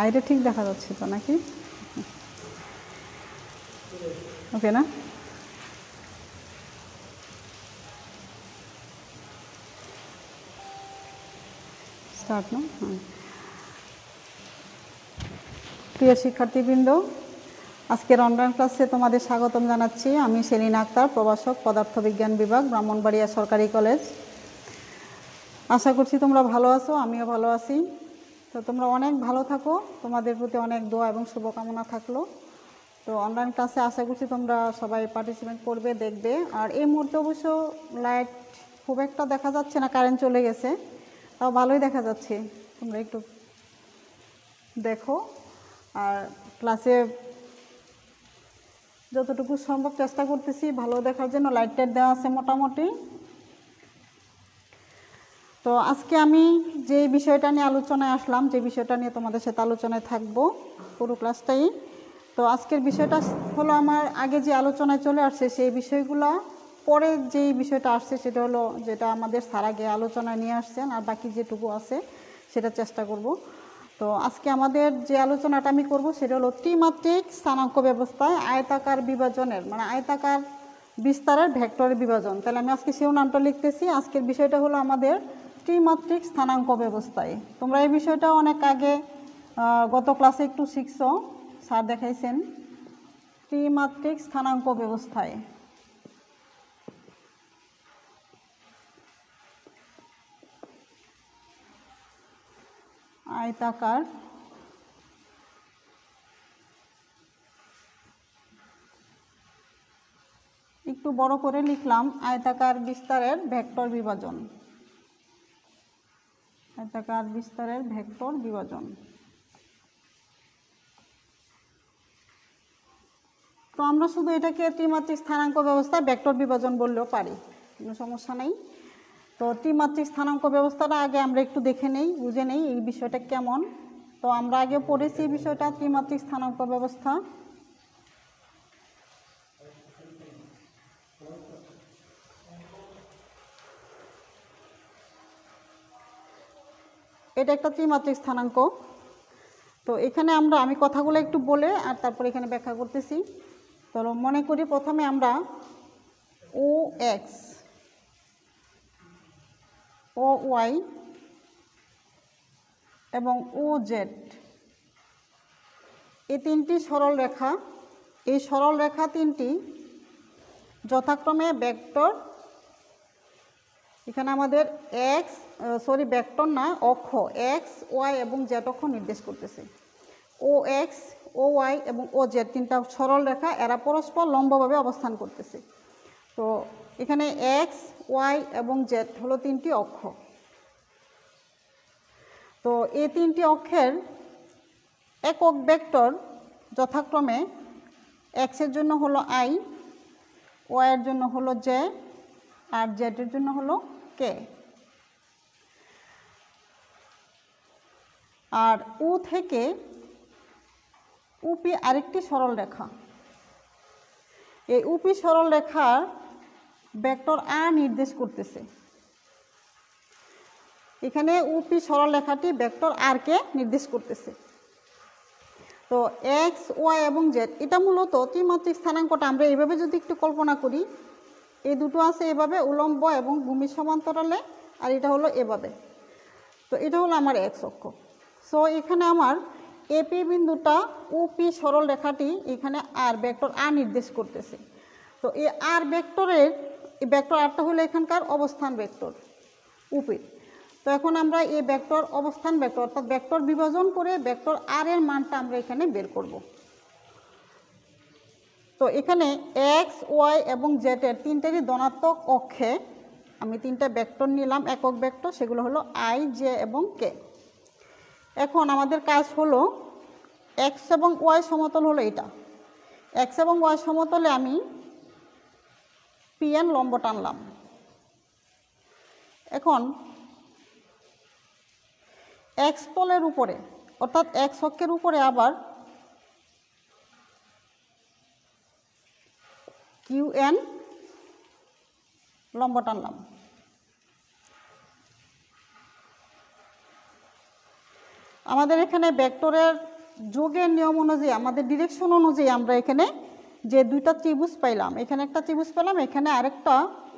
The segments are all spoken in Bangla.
আইটা ঠিক দেখা যাচ্ছে তো নাকি? ওকে না? স্টার্ট না? প্রিয় শিক্ষার্থীবৃন্দ, আজকের অনলাইন ক্লাসে তোমাদের স্বাগতম জানাচ্ছি। আমি সেলিনা আক্তার, প্রভাষক, পদার্থবিজ্ঞান বিভাগ, ব্রাহ্মণবাড়িয়া সরকারি কলেজ। আশা করছি তোমরা ভালো আছো, আমিও ভালো আছি। তো তোমরা অনেক ভালো থাকো, তোমাদের প্রতি অনেক দোয়া এবং শুভকামনা থাকলো। তো অনলাইন ক্লাসে আশা করছি তোমরা সবাই পার্টিসিপেট করবে, দেখবে। আর এই মুহূর্তে অবশ্য লাইট খুব একটা দেখা যাচ্ছে না, কারেন্ট চলে গেছে, তাও ভালোই দেখা যাচ্ছে। তোমরা একটু দেখো আর ক্লাসে যতটুকু সম্ভব চেষ্টা করতেছি ভালো দেখার জন্য। লাইট টাইট দেওয়া আছে মোটামুটি। তো আজকে আমি যে বিষয়টা নিয়ে আলোচনায় আসলাম, যে বিষয়টা নিয়ে তোমাদের সাথে আলোচনায় থাকবো পুরো ক্লাসটাই। তো আজকের বিষয়টা হলো আমার আগে যে আলোচনায় চলে আসছে সেই বিষয়গুলো পরে যেই বিষয়টা আসছে সেটা হলো যেটা আমাদের স্যার আগে আলোচনায় নিয়ে আসছেন, আর বাকি যেটুকু আছে সেটা চেষ্টা করব। তো আজকে আমাদের যে আলোচনাটা আমি করব সেটা হলো ত্রিমাত্রিক স্থানাঙ্ক ব্যবস্থায় আয়তাকার বিভাজনের, মানে আয়তাকার বিস্তারের ভেক্টরের বিভাজন। তাহলে আমি আজকে সেও নামটা লিখতেছি। আজকের বিষয়টা হলো আমাদের ত্রিমাত্রিক স্থানাঙ্ক ব্যবস্থায়। তোমরা এই বিষয়টা অনেক আগে গত ক্লাসে একটু শিখছো, স্যার দেখাইছেন। ত্রিমাত্রিক স্থানাঙ্ক ব্যবস্থায় আয়তাকার একটু বড় করে লিখলাম, আয়তাকার বিস্তারের ভেক্টর বিভাজন। আয়তাকার বিস্তারের ভেক্টর বিভাজন। তো আমরা শুধু এটাকে ত্রিমাত্রিক স্থানাঙ্ক ব্যবস্থায় ভেক্টর বিভাজন বললেও পারি, কোনো সমস্যা নেই। তো ত্রিমাত্রিক স্থানাঙ্ক ব্যবস্থাটা আগে আমরা একটু দেখে নেই, বুঝে নেই এই বিষয়টা কেমন। তো আমরা আগে পড়েছি এই বিষয়টা, ত্রিমাত্রিক স্থানাঙ্ক ব্যবস্থা। এটা একটা ত্রিমাত্রিক স্থানাঙ্ক। তো এখানে আমি কথাগুলো একটু বলে আর তারপর এখানে ব্যাখ্যা করতেছি। তো মনে করি প্রথমে আমরা ও এক্স, ও ওয়াই এবং ও জেড, এই তিনটি সরল রেখা, এই সরল রেখা তিনটি যথাক্রমে ভেক্টর, এখানে আমাদের ভেক্টর না, অক্ষ এক্স, ওয়াই এবং জেড অক্ষ নির্দেশ করতেছে। ও এক্স, ও ওয়াই এবং ও জেড তিনটা সরল রেখা, এরা পরস্পর লম্বভাবে অবস্থান করতেছে। তো এখানে এক্স, ওয়াই এবং জেড হলো তিনটি অক্ষ। তো এই তিনটি অক্ষের একক ভেক্টর যথাক্রমে এক্সের জন্য হলো আই, ওয়াইয়ের জন্য হলো জে, আর জেডের জন্য হলো কে। আর ও থেকে উপি আরেকটি সরল রেখা, এই উপি সরল রেখার ভেক্টর আর নির্দেশ করতেছে। এখানে উপি সরল রেখাটি ভেক্টর আর কে নির্দেশ করতেছে। তো এক্স, ওয়াই এবং জেড এটা মূলত ত্রিমাত্রিক স্থানাঙ্কটা আমরা এইভাবে যদি একটু কল্পনা করি, এই দুটো আছে এভাবে উলম্ব এবং ভূমি সমান্তরালে, আর এটা হলো এভাবে। তো এটা হলো আমার এক্স অক্ষ। সো এখানে আমার এপি বিন্দুটা ওপি সরল রেখাটি এখানে আর ভেক্টর আর নির্দেশ করতেছে। তো এই আর ভেক্টরের, এই ভেক্টর আরটা হলো এখানকার অবস্থান ভেক্টর ওপির। তো এখন আমরা এই ভেক্টর অবস্থান ভেক্টর অর্থাৎ ভেক্টর বিভাজন করে ভেক্টর আর এর মানটা আমরা এখানে বের করব। তো এখানে এক্স, ওয়াই এবং জেড এর তিনটেরই ধনাত্মক অক্ষে আমি তিনটা ভেক্টর নিলাম, একক ভেক্টর, সেগুলো হলো আই, জে এবং কে। এখন আমাদের কাজ হলো এক্স এবং ওয়াই সমতল হলো এটা, এক্স এবং ওয়াই সমতলে আমি পিএন লম্ব টানলাম। এখন এক্স তলের উপরে অর্থাৎ এক্স অক্ষের উপরে আবার কিউএন লম্ব টানলাম। আমাদের এখানে ভেক্টরের যোগের নিয়ম অনুযায়ী আমাদের ডিরেকশন অনুযায়ী আমরা এখানে যে দুইটা ত্রিভুজ পাইলাম, এখানে একটা ত্রিভুজ পেলাম, এখানে আরেকটা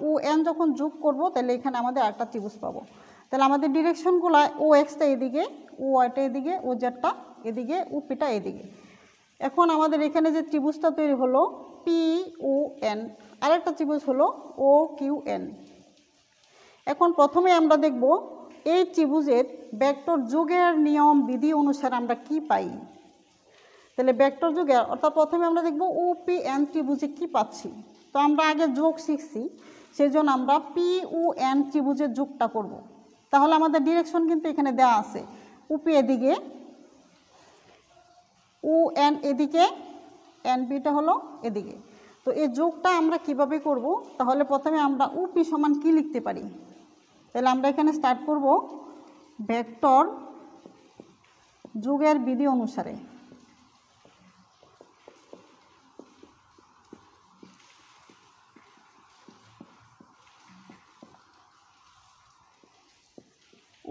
ও এন যখন যোগ করব তাহলে এখানে আমাদের আরেকটা ত্রিভুজ পাবো। তাহলে আমাদের ডিরেকশনগুলো ও এক্সটা এদিকে, ও ওয়াইটা এদিকে, ও জেডটা এদিকে, ও পিটা এদিকে। এখন আমাদের এখানে যে ত্রিভুজটা তৈরি হলো পি ও এন, আরেকটা ত্রিভুজ হলো ও কিউ এন। এখন প্রথমে আমরা দেখব এই ত্রিভুজের ভেক্টর যোগের নিয়ম বিধি অনুসারে আমরা কি পাই। তাহলে ভেক্টর যোগে অর্থাৎ প্রথমে আমরা দেখব ও পি এন ত্রিভুজে কি পাচ্ছি। তো আমরা আগে যোগ শিখছি, সেই জন্য আমরা পি ও এন ত্রিভুজের যোগটা করব। তাহলে আমাদের ডিরেকশন কিন্তু এখানে দেওয়া আছে, উপি এদিকে, ও এন এদিকে, এন পিটা হলো এদিকে। তো এই যোগটা আমরা কিভাবে করব, তাহলে প্রথমে আমরা উপি সমান কি লিখতে পারি। তাহলে আমরা এখানে স্টার্ট করব ভেক্টর যোগের বিধি অনুসারে।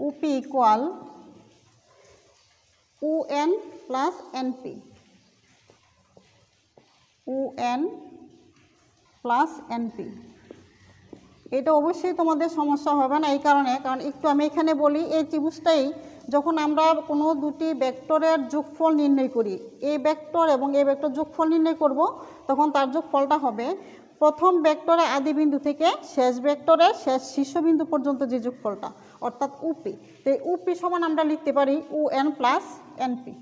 OP equal O N plus NP, O N plus NP. এটা অবশ্যই তোমাদের সমস্যা হবে না, এই কারণ একটু আমি এখানে বলি, এই ত্রিভুজটাই যখন আমরা কোনো দুটি ভেক্টরের যোগফল নির্ণয় করি, এই ভেক্টর এবং এই ভেক্টর যোগফল নির্ণয় করব, তখন তার যোগফলটা হবে প্রথম ভেক্টরের আদি বিন্দু থেকে শেষ ভেক্টরের শেষ শীর্ষবিন্দু পর্যন্ত যে যোগফলটা, অর্থাৎ উপি। তো এই উপি সমান আমরা লিখতে পারি ও এন প্লাস এনপি।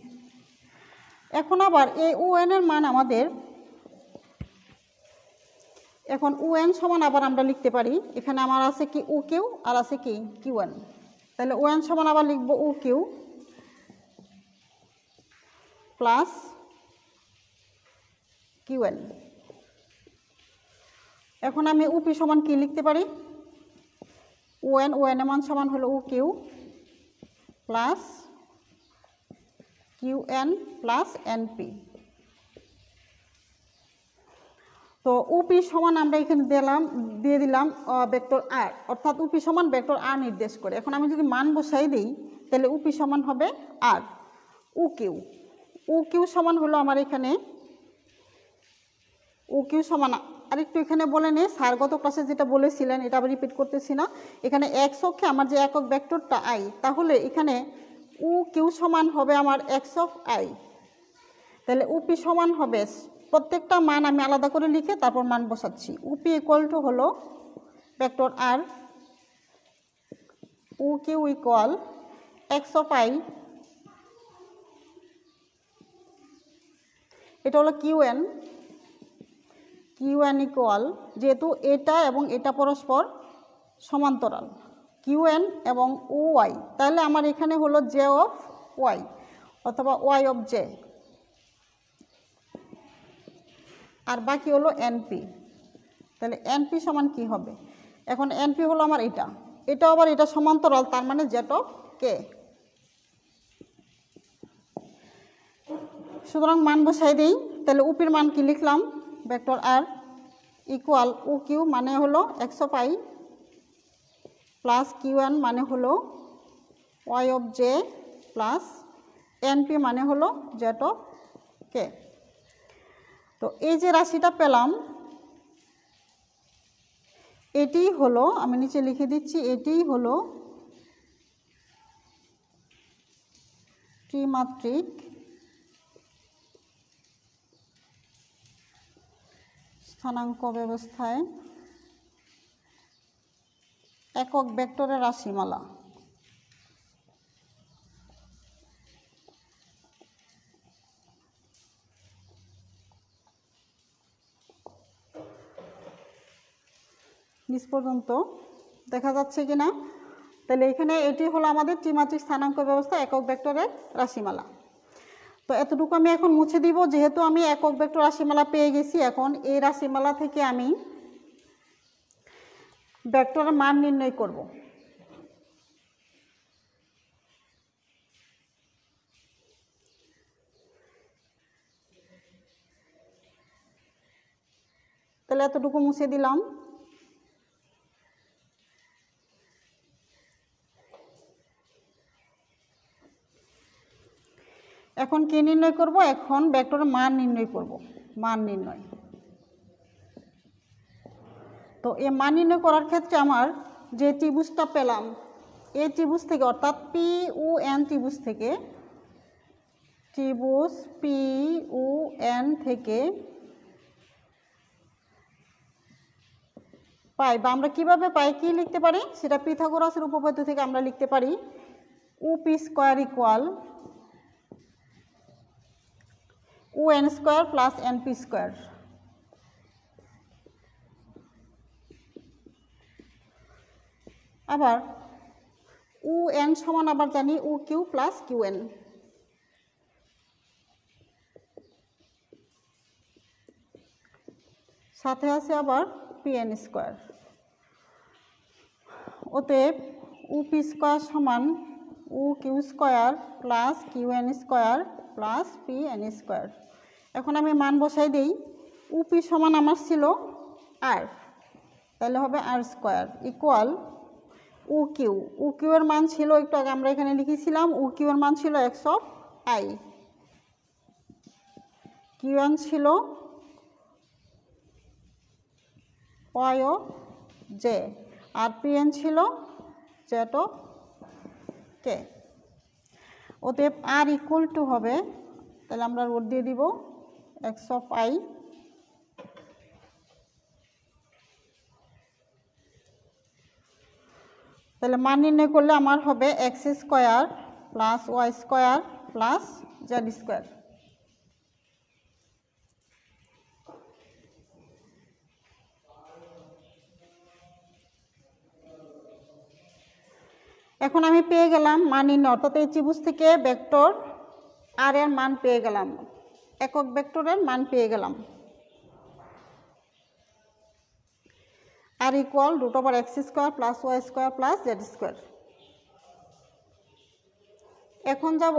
এখন আবার এই ও এন এর মান আমাদের, এখন ও এন সমান আবার আমরা লিখতে পারি, এখানে আমার আছে কি ও কিউ আর আছে কি কিউ এন। তাহলে ও এন সমান আবার লিখব ও কিউ প্লাস কিউ এন। এখন আমি উপি সমান কি লিখতে পারি, ও এন এর মান সমান হলো O Q plus Q N plus NP. তো উপি সমান আমরা এখানে দিয়ে দিলাম ভেক্টর আর, অর্থাৎ উপি সমান ভেক্টর আর নির্দেশ করে। এখন আমি যদি মান বসাই দিই তাহলে উপি সমান হবে আর। ও কিউ সমান হলো আমার এখানে, ও কিউ সমান আরেকটু এখানে বলে নে, স্যার গত ক্লাসে যেটা বলেছিলেন এটা আবার রিপিট করতেছি না। এখানে এক্স অক্ষে আমার যে একক ভেক্টরটা আই, তাহলে এখানে ও কিউ সমান হবে আমার এক্স অফ আই। তাহলে উপি সমান হবে, প্রত্যেকটা মান আমি আলাদা করে লিখে তারপর মান বসাচ্ছি। উপি ইকুয়াল টু হলো vector r, O Q equal x of i, এটা হলো কিউ এন ইকুয়াল, যেহেতু এটা এবং এটা পরস্পর সমান্তরাল, কিউ এন এবং ও ওয়াই, তাহলে আমার এখানে হলো জে অফ ওয়াই অথবা ওয়াই অফ জে, আর বাকি হলো এনপি। তাহলে এনপি সমান কি হবে, এখন এনপি হলো আমার এটা আবার এটা সমান্তরাল, তার মানে জেড অফ কে। সুতরাং মান বসাই দিই, তাহলে উপির মান কি লিখলাম, vector r equal O Q মানে হলো x of i plus Q n মানে হলো y of j plus NP মানে হলো জেড অফ কে। তো এই যে রাশিটা পেলাম, এটি হলো, আমি নিচে লিখে দিচ্ছি, এটি হলো ত্রিমাত্রিক স্থানাঙ্ক ব্যবস্থায় একক ভেক্টরের রাশিমালা। নিচ পর্যন্ত দেখা যাচ্ছে কিনা, তাহলে এখানে এটি হলো আমাদের ত্রিমাত্রিক স্থানাঙ্ক ব্যবস্থা একক ভেক্টরের রাশিমালা। তো এতটুকু আমি এখন মুছে দিব, যেহেতু আমি একক ভেক্টর রাশিমালা পেয়ে গেছি। এখন এই রাশিমালা থেকে আমি ভেক্টরের মান নির্ণয় করব। তাহলে এতটুকু মুছে দিলাম। এখন কি নির্ণয় করব? এখন ভেক্টরের মান নির্ণয় করব, মান নির্ণয়। তো এই মান নির্ণয় করার ক্ষেত্রে আমার যে ত্রিভুজটা পেলাম, এই ত্রিভুজ থেকে অর্থাৎ PUN ত্রিভুজ থেকে, ত্রিভুজ PUN থেকে পাই, বা আমরা কীভাবে পাই, কি লিখতে পারি সেটা পিথাগোরাসের উপপাদ্য থেকে আমরা লিখতে পারি UP square equal UN square plus NP square. আবার UN সমান আবার জানি UQ প্লাস QN। সাথে আছে আবার PN স্কোয়ার। অতএব UP স্কোয়ার সমান UQ square plus QN square plus PN square. এখন আমি মান বসাই দিই। UP সমান আমার ছিল R, তাহলে হবে R স্কোয়ার ইকুয়াল UQ এর মান ছিল একটু আগে আমরা এখানে লিখেছিলাম, UQ এর মান ছিল x(i), QN ছিল y(j), আর PN ছিল z(k). অতএব R ইকুয়াল টু হবে, তাহলে আমরা রোড দিয়ে দিব x(i) তাহলে মান নির্ণয় করলে আমার হবে x square plus y square plus z square. এখন আমি পেয়ে গেলাম মান নির্ণয়, অর্থাৎ এই ত্রিভুজ থেকে ভেক্টর আর এর মান পেয়ে গেলাম, একক ভেক্টরের মান পেয়ে গেলাম। R equal √x square plus y square plus z square. এখন যাব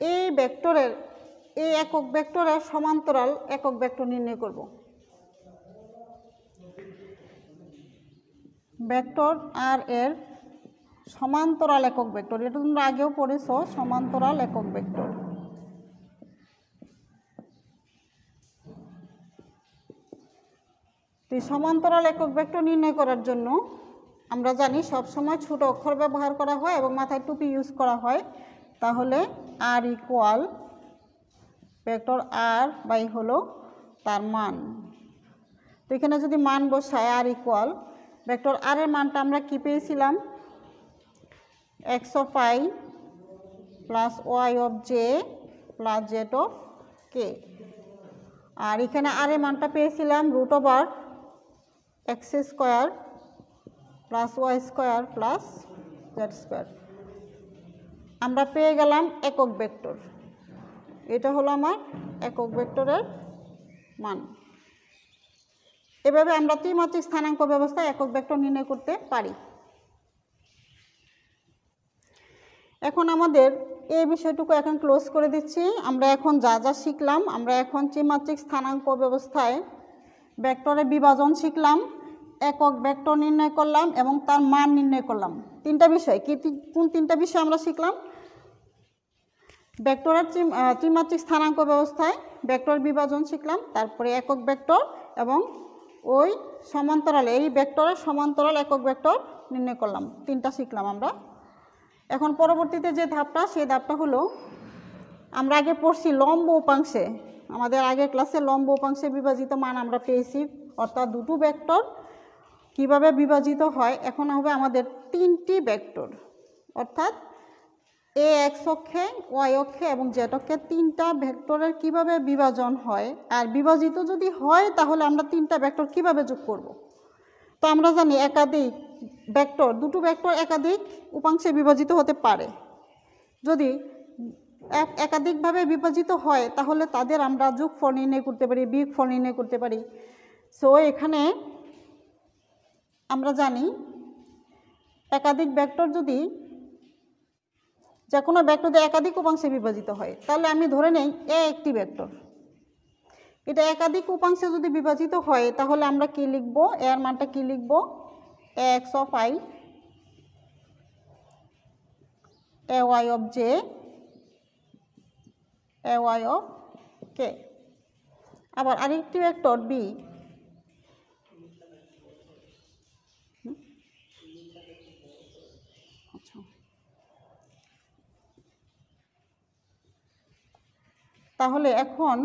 এই ভেক্টরের, এই একক ভেক্টরের সমান্তরাল একক ভেক্টর নির্ণয় করব। ভেক্টর আর এর সমান্তরাল একক ভেক্টর, এটা তোমরা আগেও পড়েছো, সমান্তরাল একক ভেক্টর। তো সমান্তরাল একক ভেক্টর নির্ণয় করার জন্য আমরা জানি সবসময় ছোট অক্ষর ব্যবহার করা হয় এবং মাথায় টুপি ইউজ করা হয়। তাহলে আর ইকুয়াল ভেক্টর আর বাই হলো তার মান। তো এখানে যদি মান বসায় আর ইকুয়াল ভেক্টর আর এর মানটা আমরা কি পেয়েছিলাম, x(i) plus y(j) plus z(k), আর এখানে আর এর মানটা পেয়েছিলাম √x square plus y square plus z square. আমরা পেয়ে গেলাম একক ভেক্টর, এটা হলো আমার একক ভেক্টরের মান। এভাবে আমরা ত্রিমাত্রিক স্থানাঙ্ক ব্যবস্থায় একক ভেক্টর নির্ণয় করতে পারি। এখন আমাদের এই বিষয়টুকু এখন ক্লোজ করে দিচ্ছি। আমরা এখন যা যা শিখলাম, আমরা এখন ত্রিমাত্রিক স্থানাঙ্ক ব্যবস্থায় ভেক্টরের বিভাজন শিখলাম, একক ভেক্টর নির্ণয় করলাম এবং তার মান নির্ণয় করলাম। তিনটা বিষয়, কোন তিনটা বিষয় আমরা শিখলাম? ভেক্টরের ত্রিমাত্রিক স্থানাঙ্ক ব্যবস্থায় ভেক্টরের বিভাজন শিখলাম, তারপরে একক ভেক্টর এবং ওই সমান্তরাল, এই ভেক্টরের সমান্তরাল একক ভেক্টর নির্ণয় করলাম। তিনটা শিখলাম আমরা। এখন পরবর্তীতে যে ধাপটা, সেই ধাপটা হলো আমরা আগে পড়ছি লম্ব উপাংশে, আমাদের আগের ক্লাসে লম্ব উপাংশে বিভাজিত মান আমরা পেয়েছি, অর্থাৎ দুটো ভেক্টর কিভাবে বিভাজিত হয়। এখন হবে আমাদের তিনটি ভেক্টর, অর্থাৎ x অক্ষে, y অক্ষে এবং z অক্ষে তিনটা ভেক্টরের কিভাবে বিভাজন হয়, আর বিভাজিত যদি হয় তাহলে আমরা তিনটা ভেক্টর কিভাবে যোগ করব। তো আমরা জানি একাধিক ভেক্টর, দুটো ভেক্টর একাধিক উপাংশে বিভাজিত হতে পারে। যদি একাধিকভাবে বিভাজিত হয় তাহলে তাদের আমরা যোগফল নির্ণয় করতে পারি, বিয়োগফল নির্ণয় করতে পারি। সো এখানে আমরা জানি একাধিক ভেক্টর যদি, যে কোনো ভেক্টর যদি একাধিক উপাংশে বিভাজিত হয়, তাহলে আমি ধরে নেই এ একটি ভেক্টর, এটা একাধিক উপাংশে যদি বিভাজিত হয় তাহলে আমরা কি লিখব, এর মানটা কি লিখব, x(i) ay of j ay of k। আবার আরেকটি ভেক্টর b, তাহলে এখন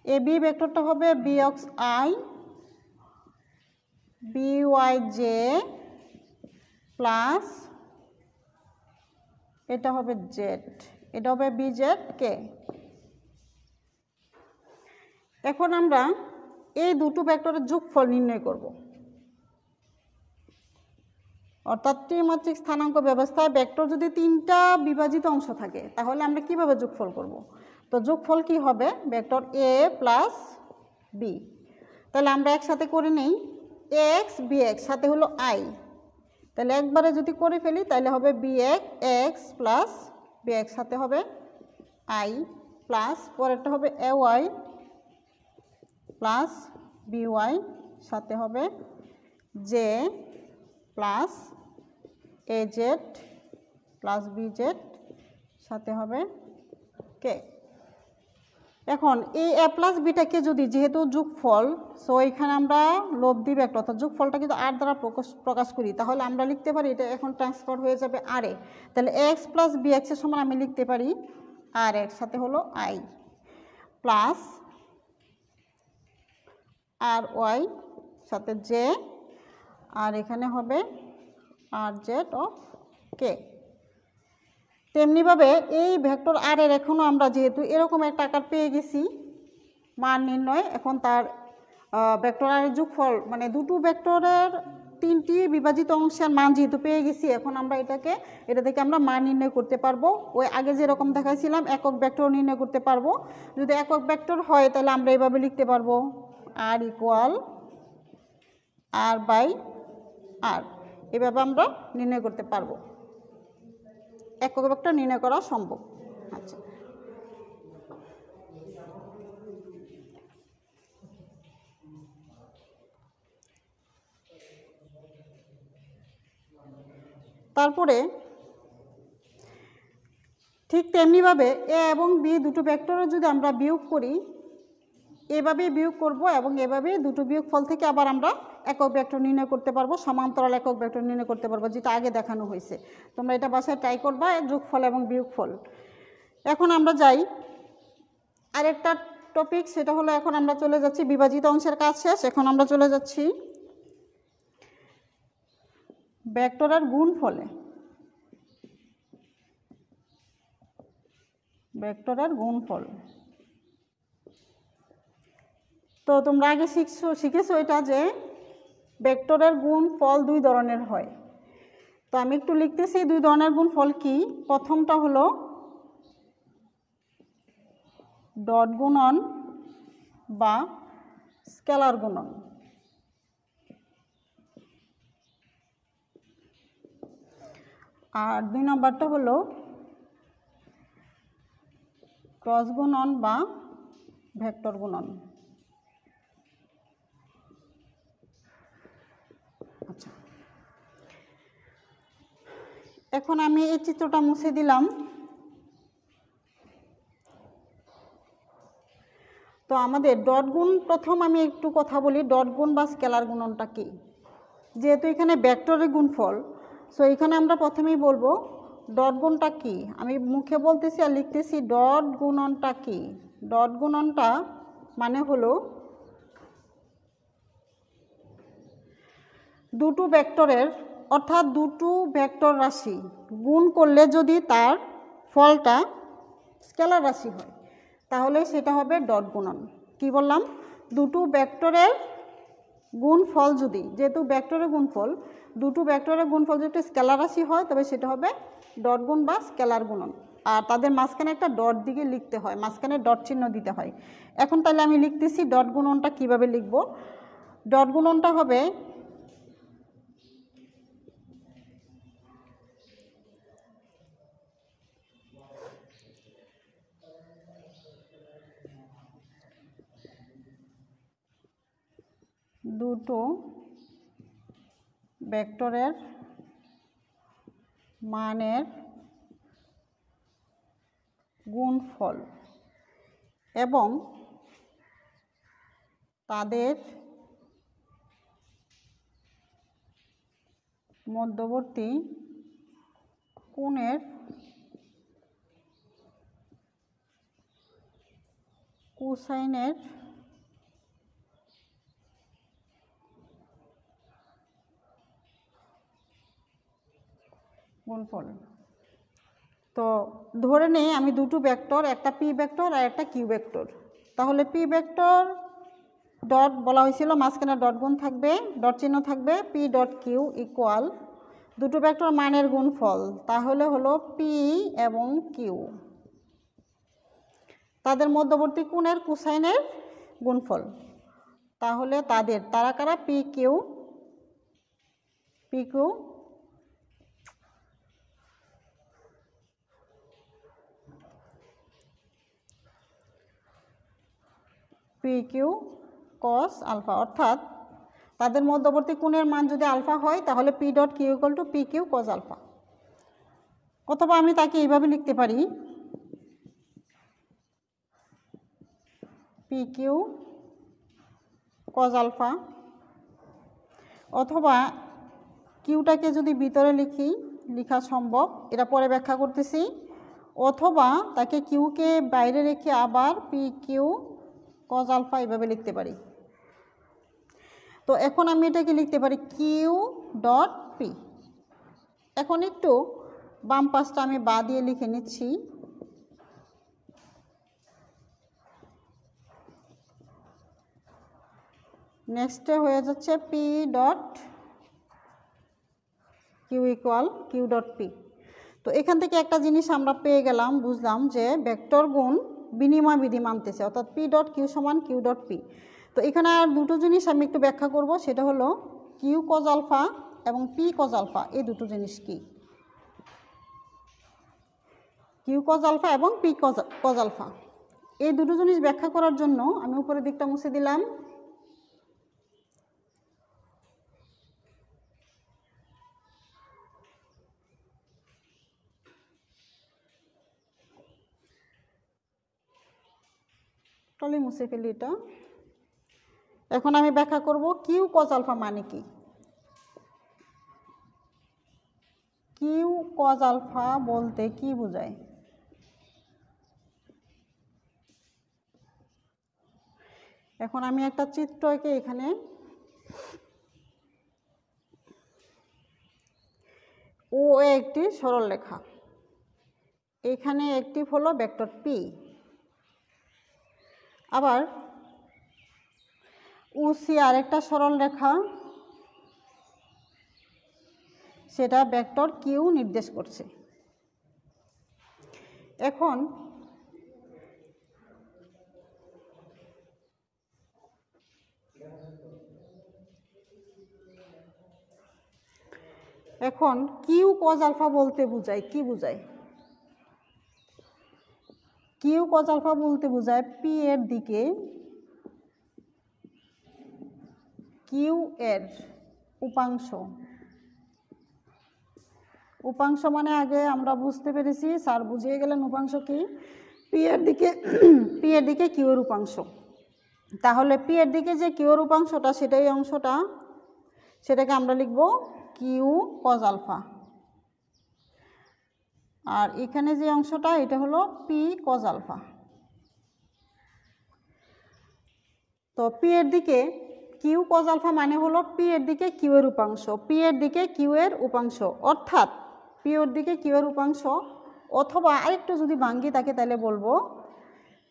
এ বি ভেক্টরটা হবে b x i b y j plus এটা হবে জেড, এটা হবে বি জেড কে। এখন আমরা এই দুটো ভেক্টরের যোগফল নির্ণয় করব, অর্থাৎ ত্রিমাত্রিক স্থানাঙ্ক ব্যবস্থায় ভেক্টর যদি তিনটা বিভাজিত অংশ থাকে তাহলে আমরা কিভাবে যোগফল করব। তো যোগফল কি হবে, ভেক্টর এ প্লাস বি। তাহলে আমরা একসাথে করে নেই, এক্স বি এক্স সাথে হলো আই, তাহলে একবারে যদি করে ফেলি তাহলে হবে b x plus b x সাথে হবে আই প্লাস পরেরটা হবে a y plus b y সাথে হবে j plus a z plus b z সাথে হবে কে। এখন এই এ প্লাস বিটাকে যদি যেহেতু যোগফল, সো এখানে আমরা লব্ধি ভেক্টর অর্থাৎ যোগফলটা কিন্তু আর দ্বারা প্রকাশ করি, তাহলে আমরা লিখতে পারি এটা এখন ট্রান্সফার হয়ে যাবে আর এ। তাহলে এক্স প্লাস বি এক্সের সমান আমি লিখতে পারি আর এক্স সাথে হলো আই প্লাস আর ওয়াই সাথে জে আর এখানে হবে আর জেড অফ কে। তেমনিভাবে এই ভেক্টর আর এর এখনও আমরা যেহেতু এরকম একটা আকার পেয়ে গেছি মান নির্ণয়, এখন তার ভেক্টর আর এর যোগফল মানে দুটো ভেক্টরের তিনটি বিভাজিত অংশের মান যেহেতু পেয়ে গেছি, এখন আমরা এটা থেকে আমরা মান নির্ণয় করতে পারবো। ওই আগে যেরকম দেখাইছিলাম একক ভেক্টর নির্ণয় করতে পারবো। যদি একক ভেক্টর হয় তাহলে আমরা এইভাবে লিখতে পারবো আর ইকুয়াল আর বাই আর, এভাবে আমরা নির্ণয় করতে পারবো, একক ভেক্টর নির্ণয় করা সম্ভব। আচ্ছা, তারপরে ঠিক তেমনিভাবে এ এবং বি দুটো ভেক্টরের যদি আমরা বিয়োগ করি, এভাবেই বিয়োগ করব এবং এভাবেই দুটো বিয়োগফল থেকে আবার আমরা একক ভেক্টর নির্ণয় করতে পারবো, সমান্তরাল একক ভেক্টর নির্ণয় করতে পারবো, যেটা আগে দেখানো হয়েছে। তোমরা এটা বাসায় ট্রাই করবা, যোগফল এবং বিয়োগফল। এখন আমরা যাই আরেকটা টপিক, সেটা হলো এখন আমরা চলে যাচ্ছি বিভাজিত অংশের কাজ শেষ, এখন আমরা চলে যাচ্ছি ভেক্টরের গুণফলে। ভেক্টরের গুণফল তো তোমরা আগে শিখেছো এটা যে ভেক্টরের গুণফল দুই ধরনের হয়। তো আমি একটু লিখতেছি দুই ধরনের গুণফল কি। প্রথমটা হলো ডট গুণন বা স্কেলার গুণন, আর দুই নম্বরটা হলো ক্রস গুণন বা ভেক্টর গুণন। আচ্ছা, এখন আমি এই চিত্রটা মুছে দিলাম। তো আমাদের ডট গুণ, প্রথম আমি একটু কথা বলি ডট গুণ বা স্কেলার গুণনটা কি। যেহেতু এখানে ভেক্টরের গুণফল, সো এখানে আমরা প্রথমেই বলবো ডট গুণটা কি। আমি মুখে বলতেছি আর লিখতেছি ডট গুণনটা কি। ডট গুণনটা মানে হলো দুটো ভেক্টরের অর্থাৎ দুটো ভেক্টর রাশি গুণ করলে যদি তার ফলটা স্কেলার রাশি হয় তাহলে সেটা হবে ডট গুণন। কি বললাম, দুটো ভেক্টরের গুণফল যদি, যেহেতু ভেক্টরের গুণফল, দুটো ভেক্টরের গুণফল যদি স্কেলার রাশি হয় তবে সেটা হবে ডট গুণ বা স্কেলার গুণন। আর তাদের মাঝখানে একটা ডট দিকে লিখতে হয়, মাঝখানে ডট চিহ্ন দিতে হয়। এখন তাহলে আমি লিখতেছি ডট গুণনটা কিভাবে লিখব। ডট গুণনটা হবে দুটো ভেক্টরের মানের গুণফল এবং তাদের মধ্যবর্তী কোণের কোসাইনের গুণফল। তো ধরে নেই আমি দুটো ভেক্টর, একটা পি ভেক্টর আর একটা কিউ ভেক্টর। তাহলে পি ভেক্টর ডট বলা হয়েছিল, মাঝখানে ডট গুণ থাকবে, ডট চিহ্ন থাকবে, পি ডট কিউ ইকুয়াল দুটো ভেক্টর মানের গুণফল, তাহলে হলো পি এবং কিউ তাদের মধ্যবর্তী কোণের কোসাইনের গুণফল। তাহলে তারা কারা? P q p q cos alpha, অর্থাৎ তাদের মধ্যবর্তী কোণের মান যদি আলফা হয় তাহলে P dot Q equal to P q cos alpha. অথবা আমি তাকে এইভাবে লিখতে পারি, পি কিউ কস আলফা, অথবা কিউটাকে যদি ভিতরে লেখা সম্ভব, এটা পরে ব্যাখ্যা করতেছি, অথবা তাকে কিউকে বাইরে রেখে আবার পি কিউ কস আলফা এভাবে লিখতে পারি। তো এখন আমি এটাকে লিখতে পারি কিউ ডট পি। এখন একটু বাম পাশটা আমি বা দিয়ে লিখে নিচ্ছি, নেক্সটে হয়ে যাচ্ছে p dot Q equal q dot p. তো এখান থেকে একটা জিনিস আমরা পেয়ে গেলাম, বুঝলাম যে ভেক্টর গুণ বিনিময় বিধি মানতেছে, অর্থাৎ পি ডট কিউ সমান কিউ ডট পি। তো এখানে আর দুটো জিনিস আমি একটু ব্যাখ্যা করব, সেটা হলো কিউ কজ আলফা এবং পি কজ আলফা, এই দুটো জিনিস কি? কিউ কজ আলফা এবং পি কজ আলফা, এই দুটো জিনিস ব্যাখ্যা করার জন্য আমি উপরের দিকটা মুছে দিলাম। টলি মুছে ফেলি এটা। এখন আমি ব্যাখ্যা করব কিউ কজ আলফা মানে কি। কিউ কজ আলফা বলতে কি বোঝায়? এখন আমি একটা চিত্র এঁকে এখানে ও একটি সরল রেখা, এখানে একটি হলো ভেক্টর পি, আবার ওসি আরেকটা সরল রেখা, সেটা ভেক্টর কিউ নির্দেশ করছে। এখন কিউ কজ আলফা বলতে বোঝায় কি বোঝায়? কিউ কজ আলফা বলতে বোঝায় পি এর দিকে কিউ এর উপাংশ। উপাংশ মানে আগে আমরা বুঝতে পেরেছি, স্যার বুঝিয়ে গেলেন উপাংশ কি। পি এর দিকে কিউ এর উপাংশ, তাহলে পি এর দিকে যে কিউ এর উপাংশটা, সেটাই অংশটা, সেটাকে আমরা লিখব কিউ কজ আলফা, আর এখানে যে অংশটা এটা হলো পি কজ আলফা। তো পি এর দিকে কিউ কজ আলফা মানে হলো পি এর দিকে কিউ এর উপাংশ, পি এর দিকে কিউ এর উপাংশ, অর্থাৎ পি এর দিকে কিউ এর উপাংশ, অথবা আরেকটু যদি ভাঙ্গি থাকে তাহলে বলবো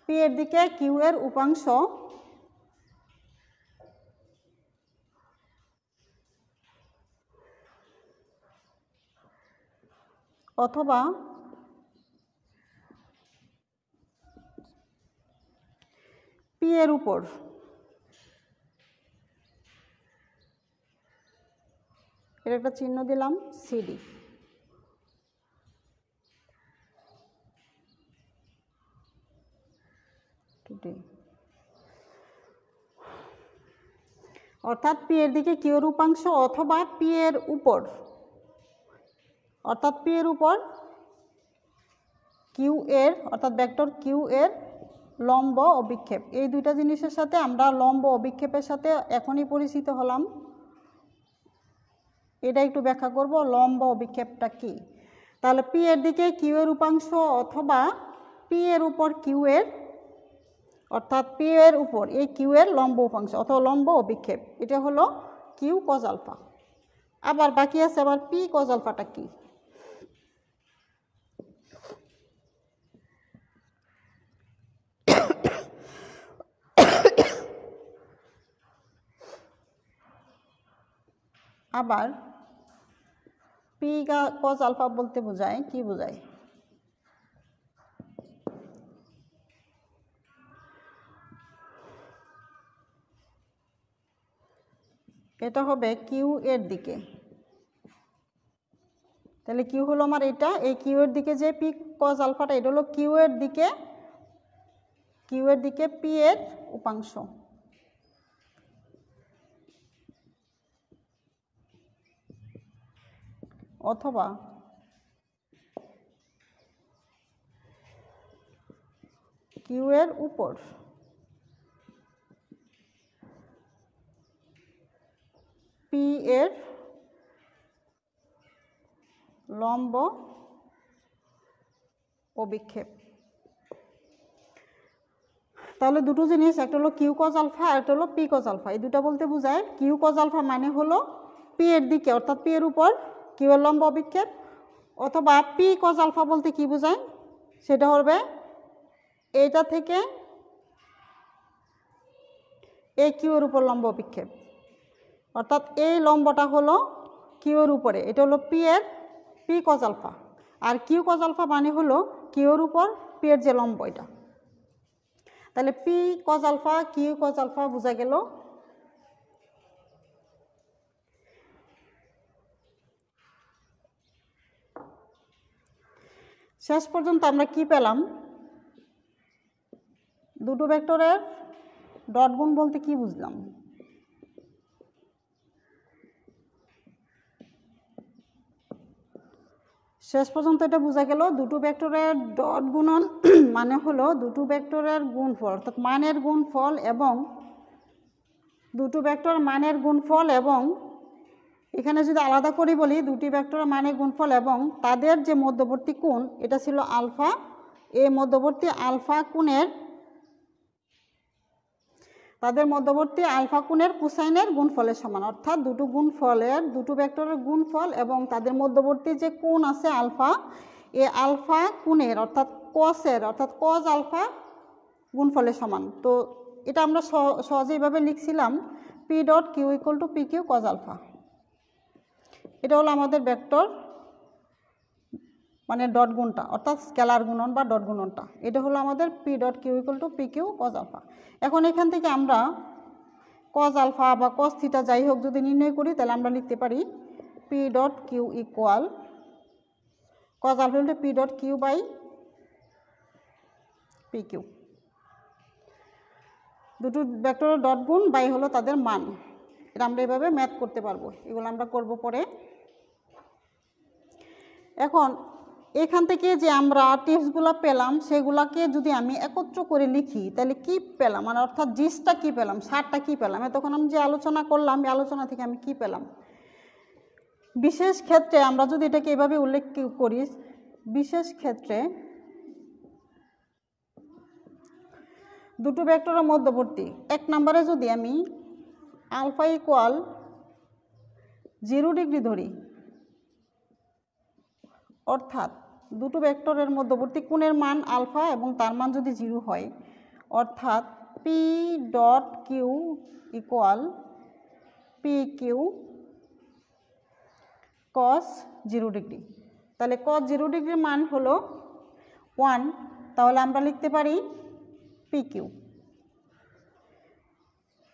পি এর দিকে কিউ এর উপাংশ অথবা পি এর উপর এর একটা চিহ্ন দিলাম সিডি। অর্থাৎ পি এর দিকে কিউ এর উপাংশ অথবা পি এর উপর, অর্থাৎ পি এর উপর কিউ এর অর্থাৎ ভেক্টর কিউ এর লম্ব অভিক্ষেপ। এই দুইটা জিনিসের সাথে আমরা লম্ব অভিক্ষেপের সাথে এখনই পরিচিত হলাম। এটা একটু ব্যাখ্যা করব লম্ব অভিক্ষেপটা কি। তাহলে পি এর দিকে কিউ এর উপাংশ অথবা পি এর উপর কিউ এর অর্থাৎ পি এর উপর এই কিউ এর লম্ব উপাংশ অথবা লম্ব অভিক্ষেপ, এটা হলো কিউ কজ আলফা। আবার বাকি আছে আবার পি কজ আলফাটা কি। আবার পি কজ আলফা বলতে বোঝায় কি বোঝায়, এটা হবে কিউ এর দিকে। তাহলে কিউ হলো আমার এটা, এই কিউ এর দিকে যে পি কজ আলফাটা এটা হলো কিউ এর দিকে পি এর উপাংশ, অথবা কিউ এর উপর পি এর লম্ব অভিক্ষেপ। তাহলে দুটো জিনিস, একটা হলো কিউ কজ আলফা আর একটা হলো পি কজ আলফা। এই দুটা বলতে বোঝায় কিউ কজ আলফা মানে হলো পি এর দিকে অর্থাৎ পি এর উপর কিউ এর লম্ব অভিক্ষেপ, অথবা পি কজ আলফা বলতে কি বোঝায় সেটা হবে এইটা থেকে এই কিউ এর উপর লম্ব অভিক্ষেপ, অর্থাৎ এই লম্বটা হলো কিউ এর উপরে, এটা হলো পি কজ আলফা। আর কিউ কজ আলফা মানে হলো কিউ এর উপর পি এর যে লম্ব এটা। তাহলে p cos alpha q cos alpha বোঝা গেল। শেষ পর্যন্ত আমরা কি পেলাম, দুটো ভেক্টরের ডট গুণ বলতে কি বুঝলাম। শেষ পর্যন্ত এটা বোঝা গেল দুটো ভেক্টরের ডট গুণন মানে হলো দুটো ভেক্টরের গুণফল অর্থাৎ মানের গুণফল, এবং দুটো ভেক্টর মানের গুণফল, এবং এখানে যদি আলাদা করে বলি দুটি ভেক্টরের মানের গুণফল এবং তাদের যে মধ্যবর্তী কোণ এটা ছিল আলফা, এই মধ্যবর্তী আলফা কোণের তাদের মধ্যবর্তী আলফা কোণের কোসাইনের গুণফলের সমান, অর্থাৎ দুটো গুণফলের দুটো ভেক্টরের গুণফল এবং তাদের মধ্যবর্তী যে কোণ আছে আলফা, এই আলফা কোণের অর্থাৎ কসের অর্থাৎ কজ আলফা গুণফলের সমান। তো এটা আমরা সহজে এইভাবে লিখছিলাম P dot Q equal to P Q cos alpha. এটা হলো আমাদের ভেক্টর মানে ডট গুণটা অর্থাৎ স্কেলার গুণন বা ডট গুণনটা, এটা হলো আমাদের p dot Q equal to P Q cos alpha. এখন এখান থেকে আমরা কজ আলফা বা কজ থিটা যাই হোক যদি নির্ণয় করি তাহলে আমরা লিখতে পারি p dot Q equal cos alpha equal to p dot q by p q. দুটো ভেক্টরের ডট গুণ বাই হলো তাদের মান, এটা আমরা এভাবে ম্যাথ করতে পারবো, এগুলো আমরা করব পরে। এখন এখান থেকে যে আমরা টিপসগুলো পেলাম সেগুলোকে যদি আমি একত্র করে লিখি তাহলে কি পেলাম, মানে অর্থাৎ জিসটা কি পেলাম, সারটা কি পেলাম, তখন আমি যে আলোচনা করলাম এই আলোচনা থেকে আমি কি পেলাম। বিশেষ ক্ষেত্রে আমরা যদি এটাকে এভাবে উল্লেখ করি, বিশেষ ক্ষেত্রে দুটো ভেক্টরের মধ্যবর্তী এক নম্বরে যদি আমি আলফা ইকুয়াল 0 ডিগ্রি ধরি, অর্থাৎ দুটো ভেক্টরের মধ্যবর্তী কোণের মান আলফা এবং তার মান যদি 0 হয়, অর্থাৎ p dot Q equal p q cos 0 degree. তাহলে কস 0 ডিগ্রির মান হলো 1, তাহলে আমরা লিখতে পারি পি কিউ।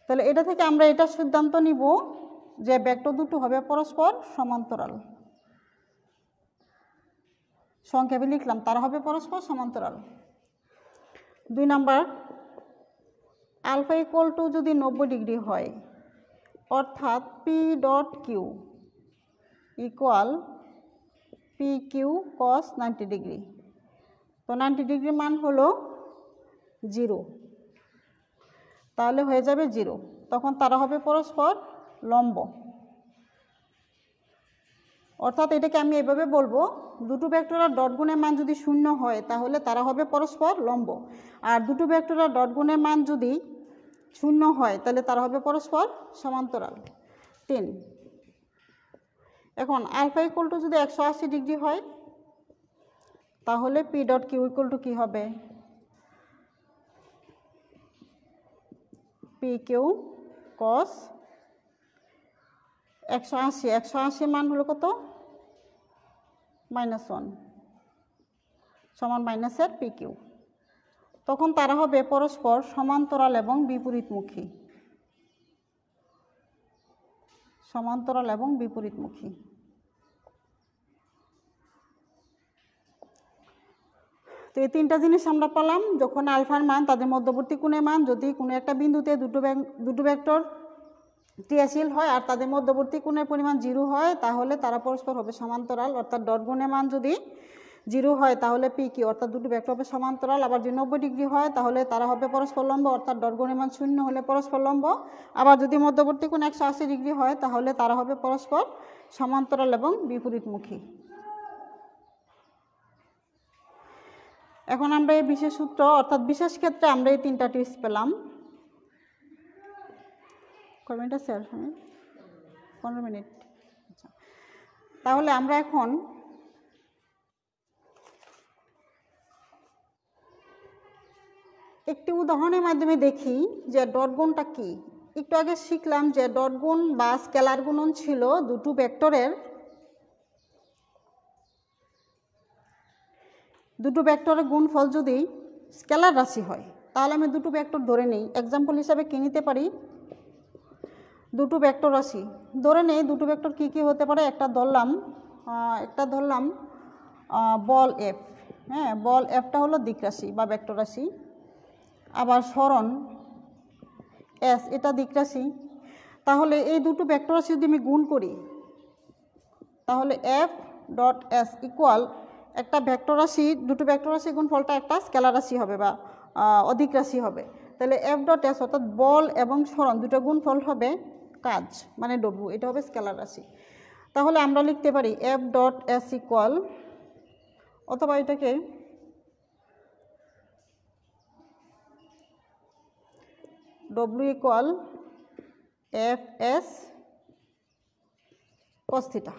তাহলে এটা থেকে আমরা এটা সিদ্ধান্ত নিব যে ভেক্টর দুটো হবে পরস্পর সমান্তরাল, সংক্ষেপে লিখলাম তারা হবে পরস্পর সমান্তরাল। 2 নাম্বার আলফা ইকুয়াল টু যদি 90 ডিগ্রি হয়, অর্থাৎ p dot Q equal p q cos 90 degree. তো 90 ডিগ্রি মান হলো 0, তাহলে হয়ে যাবে 0। তখন তারা হবে পরস্পর লম্ব। অর্থাৎ এটাকে আমি এভাবে বলবো, দুটো ভেক্টরের ডট গুণের মান যদি 0 হয় তাহলে তারা হবে পরস্পর লম্ব, আর দুটো ভেক্টরের ডট গুণের মান যদি 0 হয় তাহলে তারা হবে পরস্পর সমান্তরাল। 3, এখন আলফা ইকুয়াল টু যদি 180 ডিগ্রি হয় তাহলে P dot Q equal to কী হবে? পি কিউ কস 180, 180 মান হলো কত? -1 সমান মাইনাসের পি কিউ। তখন তারা হবে পরস্পর সমান্তরাল এবং বিপরীতমুখী। সমান্তরাল এবং বিপরীতমুখী। তো এই তিনটা জিনিস আমরা পেলাম। যখন আলফার মান, তাদের মধ্যবর্তী কোণের মান যদি কোনো একটা বিন্দুতে দুটো ভেক্টর ক্রিয়াশীল হয় আর তাদের মধ্যবর্তী কোণের পরিমাণ 0 হয় তাহলে তারা পরস্পর হবে সমান্তরাল। অর্থাৎ ডট গুণের মান যদি 0 হয় তাহলে পি কিউ অর্থাৎ দুটো ভেক্টর হবে সমান্তরাল। আবার যদি 90 ডিগ্রি হয় তাহলে তারা হবে পরস্পর লম্ব, অর্থাৎ ডট গুণের মান 0 হলে পরস্পর লম্ব। আবার যদি মধ্যবর্তী কোণ 180 ডিগ্রি হয় তাহলে তারা হবে পরস্পর সমান্তরাল এবং বিপরীতমুখী। এখন আমরা এই বিশেষ সূত্র অর্থাৎ বিশেষ ক্ষেত্রে আমরা এই তিনটা টিপস পেলাম। কয় মিনিট আছে? 15 মিনিট। আচ্ছা, তাহলে আমরা এখন একটি উদাহরণের মাধ্যমে দেখি যে ডট গুণটা কি। একটু আগে শিখলাম যে ডট গুণ বা স্কেলার গুণন ছিল দুটো ভেক্টরের গুণফল যদি স্কেলার রাশি হয়। তাহলে আমি দুটো ভেক্টর ধরে নিই। এক্সাম্পল হিসাবে কি নিতে পারি? দুটো ভেক্টর রাশি ধরে নেই। দুটো ভেক্টর কী কী হতে পারে? একটা ধরলাম বল এফ। হ্যাঁ, বল এফটা হলো দিক রাশি বা ভেক্টর রাশি। আবার সরণ এস, এটা দিক রাশি। তাহলে এই দুটো ভেক্টর রাশি যদি আমি গুণ করি তাহলে এফ ডট এস ইকুয়াল একটা ভেক্টর রাশি, দুটো ভেক্টর রাশি গুণফলটা একটা স্কেলার রাশি হবে বা অধিক রাশি হবে। তাহলে এফ ডট এস অর্থাৎ বল এবং সরণ দুটো গুণফল হবে কাজ, মানে ডব্লিউ, এটা হবে স্কেলার রাশি। তাহলে আমরা লিখতে পারি এফ ডট এস ইকুয়াল, অথবা এটাকে ডব্লিউ ইকুয়াল এফ এস কস থিটা।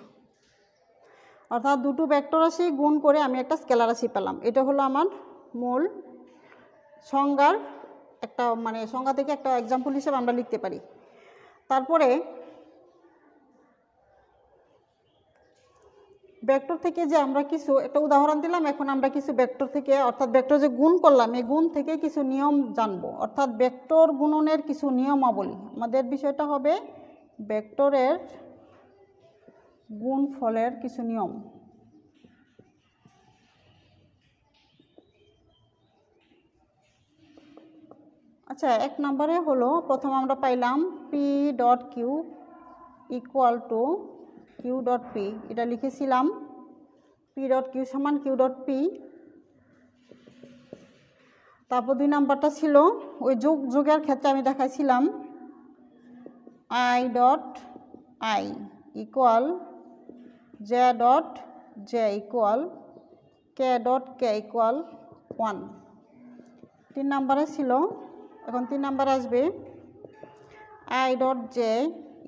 অর্থাৎ দুটো ভেক্টর রাশি গুণ করে আমি একটা স্কেলার রাশি পেলাম। এটা হলো আমার মূল সংজ্ঞার একটা, মানে সংজ্ঞা থেকে একটা এক্সাম্পল হিসেবে আমরা লিখতে পারি। তারপরে ভেক্টর থেকে যে আমরা কিছু একটা উদাহরণ দিলাম, এখন আমরা কিছু ভেক্টর থেকে অর্থাৎ ভেক্টর যে গুণ করলাম এই গুণ থেকে কিছু নিয়ম জানবো, অর্থাৎ ভেক্টর গুণনের কিছু নিয়মাবলী। আমাদের বিষয়টা হবে ভেক্টরের গুণফলের কিছু নিয়ম। আচ্ছা, 1 নম্বরে হলো প্রথম আমরা পাইলাম p dot Q equal to Q dot p. এটা লিখেছিলাম পি ডট কিউ সমান কিউ ডট পি। তারপর 2 নম্বরটা ছিল ওই যোগের ক্ষেত্রে আমি দেখাইছিলাম i dot i equal j dot j equal k dot k equal 1। 3 নম্বরে ছিল, এখন 3 নম্বরে আসবে i dot j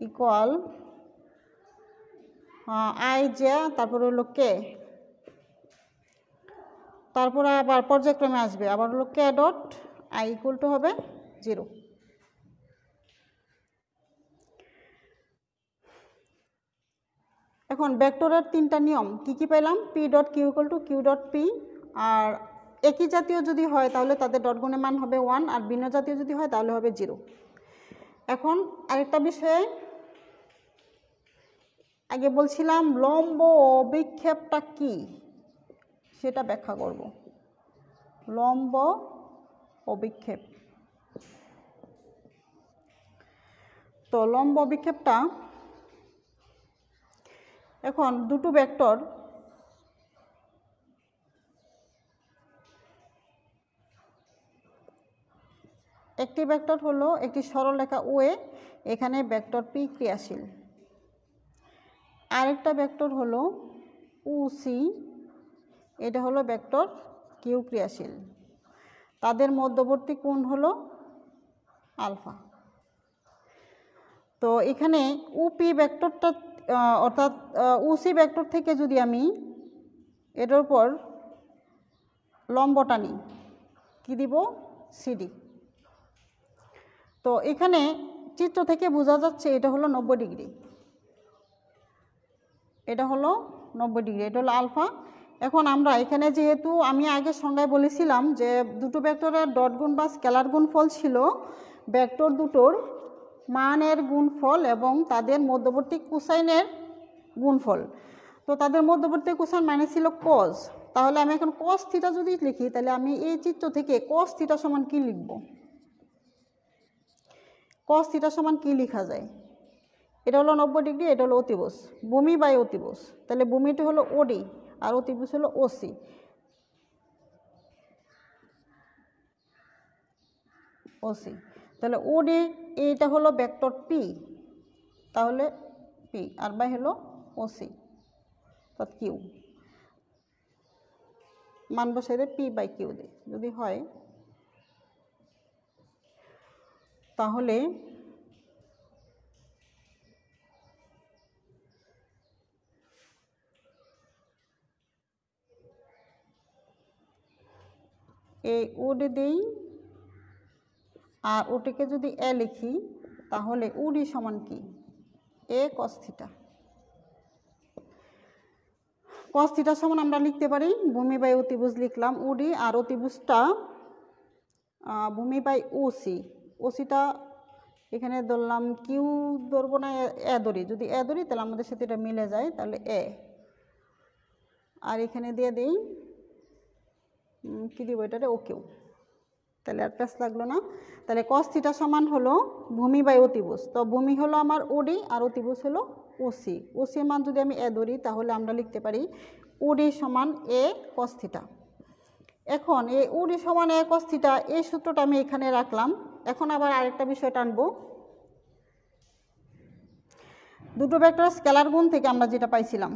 equal i j, তারপরে হলো কে, তারপরে আবার পর্যায়ক্রমে আসবে আবার হলো k dot i equal two হবে 0। এখন ভেক্টরের 3টা নিয়ম কি কি পেলাম? P dot Q equal to Q dot P, আর একই জাতীয় যদি হয় তাহলে তাদের ডট গুণের মান হবে 1, আর ভিন্ন জাতীয় যদি হয় তাহলে হবে 0। এখন আরেকটা বিষয়ে আগে বলছিলাম লম্ব অভিক্ষেপটা কি সেটা ব্যাখ্যা করব। লম্ব অভিক্ষেপ, তো লম্ব অভিক্ষেপটা এখন দুটো ভেক্টর একটি ভেক্টর হলো একটি সরলরেখা ওয়ে, এখানে ভেক্টর পি ক্রিয়াশীল। আরেকটা ভেক্টর হলো ওসি, এটা হলো ভেক্টর কিউ ক্রিয়াশীল। তাদের মধ্যবর্তী কোণ হলো আলফা। তো এখানে ওপি ভেক্টরটা অর্থাৎ ওসি ভেক্টর থেকে যদি আমি এটার উপর লম্বটা নিই, কী দিব? সিডি। তো এখানে চিত্র থেকে বোঝা যাচ্ছে এটা হলো 90 ডিগ্রি, এটা হলো 90 ডিগ্রি, এটা হলো আলফা। এখন আমরা এখানে যেহেতু আমি আগে সংজ্ঞায় বলেছিলাম যে দুটো ভেক্টরের ডট গুণ বা স্কেলার গুণফল ছিল ভেক্টর দুটোর মানের গুণফল এবং তাদের মধ্যবর্তী কোসাইনের গুণফল। তো তাদের মধ্যবর্তী কোসাইন মানে ছিল কজ। তাহলে আমি এখন কস থিটা যদি লিখি, তাহলে আমি এই চিত্র থেকে কস থিটা সমান কী লিখব? কস থিটা সমান কী লেখা যায়? এটা হলো 90 ডিগ্রি, এটা হলো অতিভুজ, ভূমি বাই অতিভুজ। তাহলে ভূমিটি হলো ওডি আর অতিভুজ হলো ওসি। ওসি তাহলে ওডি এইটা হলো ভেক্টর পি, তাহলে পি আর বাই হলো ওসি অর্থাৎ কিউ। মান বসাই দেয় পি বাই কিউ দিয়ে, যদি হয় তাহলে এই ওডি দিই আর ওটিকে যদি এ লিখি, তাহলে ওডি সমান কি? এ কস থিটা। কস থিটা সমান আমরা লিখতে পারি ভূমি বাই অতিভুজ লিখলাম ওডি, আর অতিভুজটা ভূমি বাই ওসি। ওসিটা এখানে ধরলাম কিউ ধরবো না এ ধরি, যদি এ ধরি তাহলে আমাদের সাথে এটা মিলে যায়, তাহলে এ। আর এখানে দিয়ে দিই কী দিব এটারে? O Q. তাহলে আর প্লাস লাগলো না। তাহলে কস থিটা সমান হলো ভূমি বাই অতিভুজ। তো ভূমি হলো আমার ওডি আর অতিভুজ হলো ওসি। ওসির মান যদি আমি এ ধরি তাহলে আমরা লিখতে পারি ওডি সমান এ কস থিটা। এখন এই ওডি সমান এ কস থিটা এই সূত্রটা আমি এখানে রাখলাম। এখন আবার আরেকটা বিষয় টানবো, দুটো ভেক্টর স্কেলার গুণ থেকে আমরা যেটা পাইছিলাম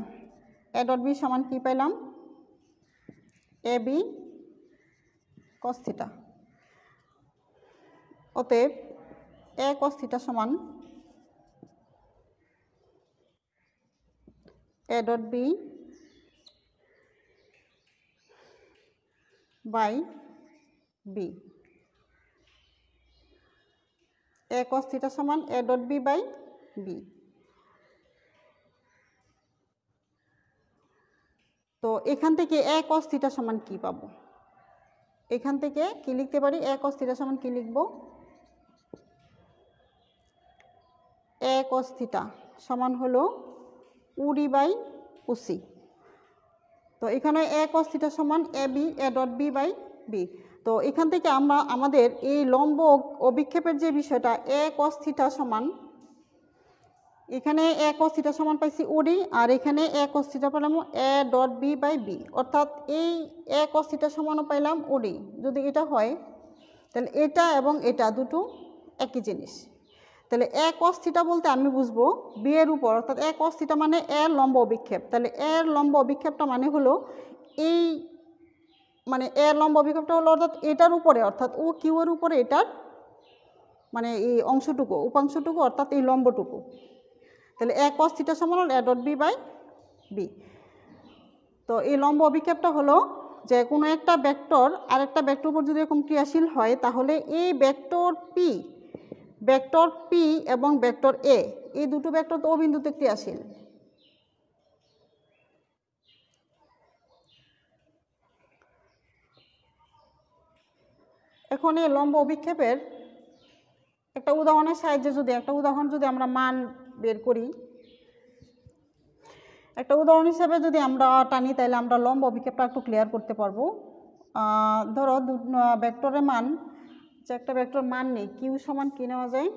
এ ডট বি সমান কী পাইলাম? A B cos theta. অতএব এ কস থিটা সমান A dot B by B. A cos theta সমান A dot B by B. তো এখান থেকে এ কস থিটা সমান কি পাবো? এখান থেকে কি লিখতে পারি? এ কস থিটা সমান কি লিখব? এ কস থিটা সমান হলো ওডি বাই ওসি। তো এখানে এ কস থিটা সমান A B A dot B by B. তো এখান থেকে আমরা আমাদের এই লম্ব অভিক্ষেপের যে বিষয়টা এ কস থিটা সমান, এখানে এ কস থিটা সমান পাইছি ওডি, আর এখানে এ কস থিটা পেলাম a dot B by b, অর্থাৎ এই এ কস থিটা সমানও পাইলাম ওডি। যদি এটা হয় তাহলে এটা এবং এটা দুটো একই জিনিস। তাহলে এ কস থিটা বলতে আমি বুঝবো বি এর উপর, অর্থাৎ এ কস থিটা মানে এর লম্ব অভিক্ষেপ। তাহলে এর লম্ব অভিক্ষেপটা মানে হলো এই, মানে এর লম্ব অভিক্ষেপটা হলো অর্থাৎ এটার উপরে, অর্থাৎ ও কিউ এর উপরে এটার মানে এই অংশটুকু উপাংশটুকু, অর্থাৎ এই লম্বটুকু। তাহলে এ কস থিটা সমান হল a dot B by B. তো এই লম্ব অভিক্ষেপটা হলো যে কোনো একটা ভেক্টর আরেকটা ভেক্টর উপর যদি এরকম ক্রিয়াশীল হয়, তাহলে এই ভেক্টর পি এবং ভেক্টর এ, এই দুটো ভেক্টর তো ও বিন্দুতে ক্রিয়াশীল। এখন এই লম্ব অভিক্ষেপের একটা উদাহরণের সাহায্যে যদি আমরা মান বের করি, একটা উদাহরণ হিসেবে যদি আমরা টানি, তাহলে আমরা লম্ব অভিক্ষেপটা একটু ক্লিয়ার করতে পারবো। ধরো ভেক্টরের মান, যে একটা ভেক্টর মান নেই কিউ সমান কি নেওয়া যায়?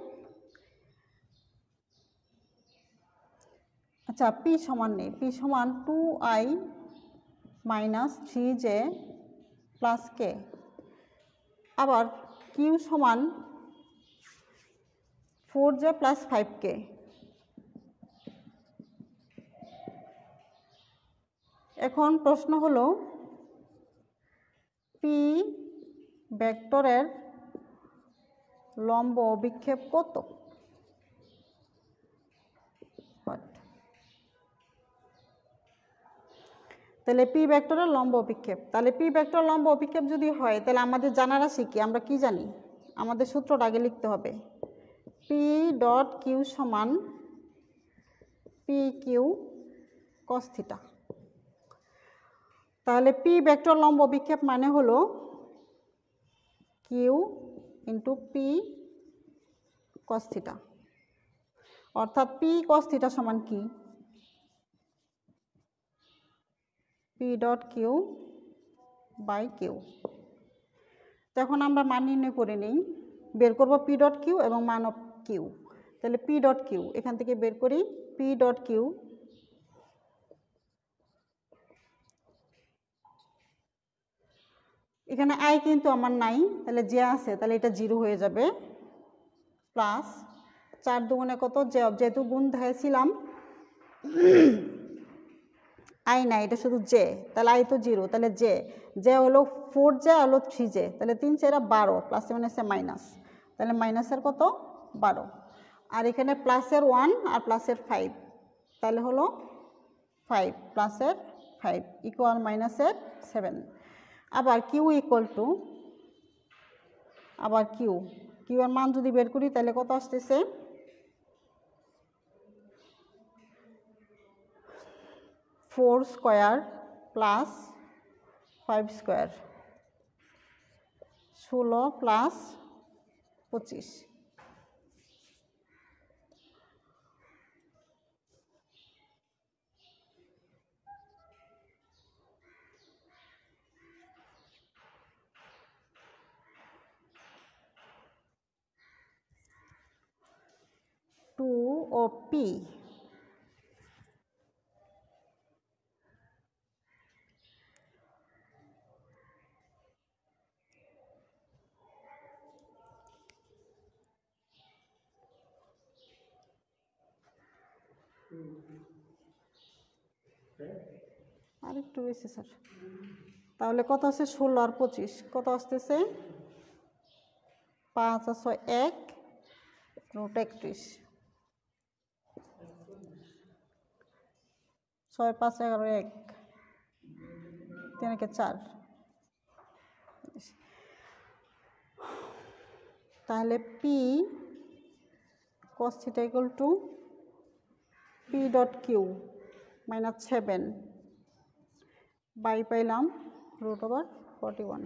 আচ্ছা, পি সমান নেই, পি সমান 2i মাইনাস 3j প্লাস কে। আবার কিউ সমান 4j + 5k। এখন প্রশ্ন হলো পি ভেক্টরের লম্ব অভিক্ষেপ কত? তাহলে পি ভেক্টরের লম্ব অভিক্ষেপ, তাহলে পি ভেক্টর লম্ব অভিক্ষেপ যদি হয় তাহলে আমাদের জানা রাশি কি? আমরা কি জানি? আমাদের সূত্রটা আগে লিখতে হবে। পি ডট কিউ সমান পি কিউ কস থিটা। তাহলে পি ভেক্টর লম্ব অভিক্ষেপ মানে হলো q into p cos theta, অর্থাৎ পি কস থিটা সমান কি? P dot q by q. তো এখন আমরা মান নির্ণয় করে নিই, বের করব পি ডট কিউ এবং মান অফ কিউ। তাহলে পি ডট কিউ এখান থেকে বের করি, পি ডট কিউ এখানে আই কিন্তু আমার নাই, তাহলে যে আছে তাহলে এটা 0 হয়ে যাবে, প্লাস 4 দুগুণে কত? যেহেতু গুণ ধারেছিলাম আই নাই, এটা শুধু জে, তাহলে আই তো 0, তাহলে জে হলো 4j হলো 3j, তাহলে 3 4 12, প্লাস মানে হচ্ছে মাইনাস, তাহলে মাইনাসের কত? 12, আর এখানে প্লাসের 1 আর প্লাসের 5, তাহলে হলো 5 প্লাসের 5 ইকুয়াল মাইনাসের 7। আবার কিউ ইকুয়াল টু, আবার কিউ এর মান যদি বের করি তাহলে কত আসতেছে? 4 square plus 5 square 16 plus 25। To O P আর একটু বেশি স্যার, তাহলে কত আছে? 16 আর 25 কত আসতেছে? 5 আর 6 1 √ 31, 6 5 11 1 3 × 4। তাহলে p cos theta equal to p dot q minus 7 by পাইলাম √41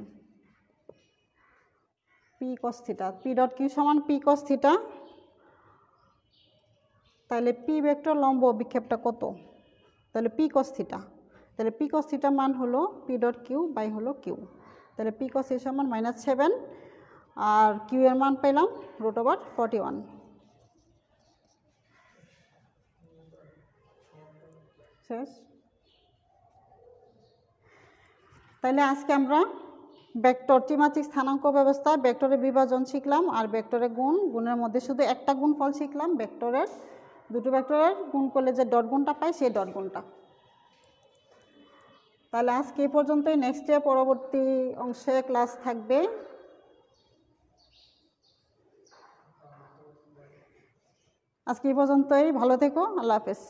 p cos theta. P dot q সমান পি cos থিটা। তাহলে পি ভেক্টর লম্ব অভিক্ষেপটা কত? তাহলে পি cos থিটা, তাহলে পি cos থিটা মান হলো পি ডট কিউ বাই হলো কিউ, তাহলে পি cos থিটা সমান -7 আর কিউ এর মান পেলাম √41। শেষ। তাহলে আজকে আমরা ভেক্টর ত্রিমাত্রিক স্থানাঙ্ক ব্যবস্থায় ভেক্টরের বিভাজন শিখলাম, আর ভেক্টরের গুণের মধ্যে শুধু একটা গুণফল শিখলাম, ভেক্টরের দুটো ভেক্টরের গুণ করলে যে ডট গুণটা পাই সেই ডট গুণটা। তাহলে আজকে এই পর্যন্তই, নেক্সটে পরবর্তী অংশে ক্লাস থাকবে। আজকে এই পর্যন্তই, ভালো থেকো, আল্লাহ হাফেজ।